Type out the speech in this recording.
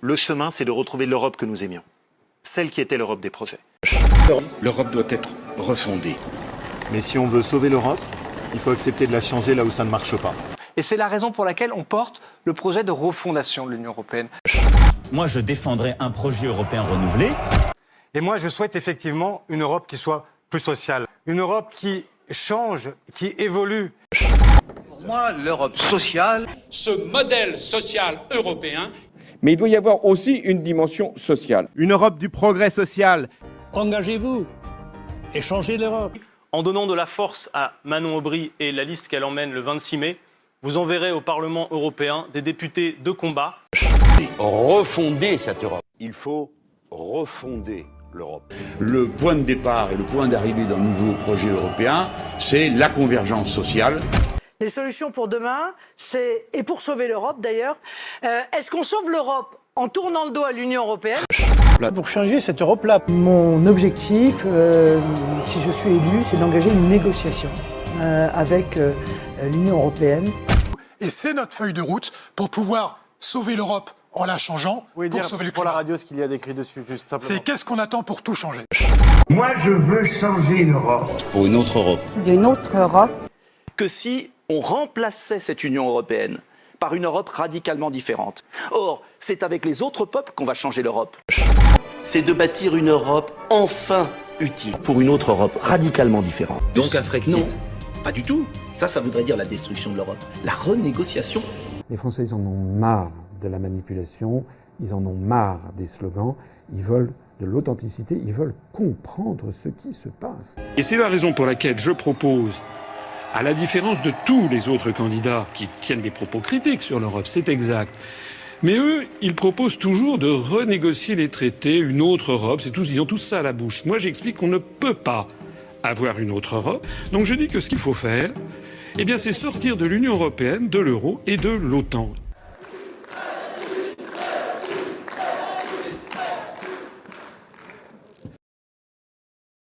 Le chemin, c'est de retrouver l'Europe que nous aimions. Celle qui était l'Europe des projets. L'Europe doit être refondée. Mais si on veut sauver l'Europe, il faut accepter de la changer là où ça ne marche pas. Et c'est la raison pour laquelle on porte le projet de refondation de l'Union européenne. Moi, je défendrai un projet européen renouvelé. Et moi, je souhaite effectivement une Europe qui soit plus sociale. Une Europe qui change, qui évolue. Pour moi, l'Europe sociale, ce modèle social européen. Mais il doit y avoir aussi une dimension sociale. Une Europe du progrès social. Engagez-vous et changez l'Europe. En donnant de la force à Manon Aubry et la liste qu'elle emmène le 26 mai, vous enverrez au Parlement européen des députés de combat. Refonder cette Europe. Il faut refonder l'Europe. Le point de départ et le point d'arrivée d'un nouveau projet européen, c'est la convergence sociale. Les solutions pour demain, c'est, et pour sauver l'Europe d'ailleurs, est-ce qu'on sauve l'Europe en tournant le dos à l'Union européenne ? Pour changer cette Europe-là, mon objectif, si je suis élu, c'est d'engager une négociation avec l'Union européenne. Et c'est notre feuille de route pour pouvoir sauver l'Europe en la changeant, pour sauver le climat. Pour la radio, ce qu'il y a décrit dessus, juste simplement. C'est qu'est-ce qu'on attend pour tout changer. Moi, je veux changer l'Europe. Pour une autre Europe. D'une autre Europe. Que si on remplaçait cette Union européenne par une Europe radicalement différente. Or, c'est avec les autres peuples qu'on va changer l'Europe. C'est de bâtir une Europe enfin utile pour une autre Europe radicalement différente. Donc un Frexit ? Non, pas du tout. Ça voudrait dire la destruction de l'Europe, la renégociation. Les Français, ils en ont marre de la manipulation, ils en ont marre des slogans, ils veulent de l'authenticité, ils veulent comprendre ce qui se passe. Et c'est la raison pour laquelle je propose, à la différence de tous les autres candidats qui tiennent des propos critiques sur l'Europe, c'est exact. Mais eux, ils proposent toujours de renégocier les traités, une autre Europe, ils ont tous ça à la bouche. Moi, j'explique qu'on ne peut pas avoir une autre Europe. Donc je dis que ce qu'il faut faire, c'est sortir de l'Union européenne, de l'euro et de l'OTAN.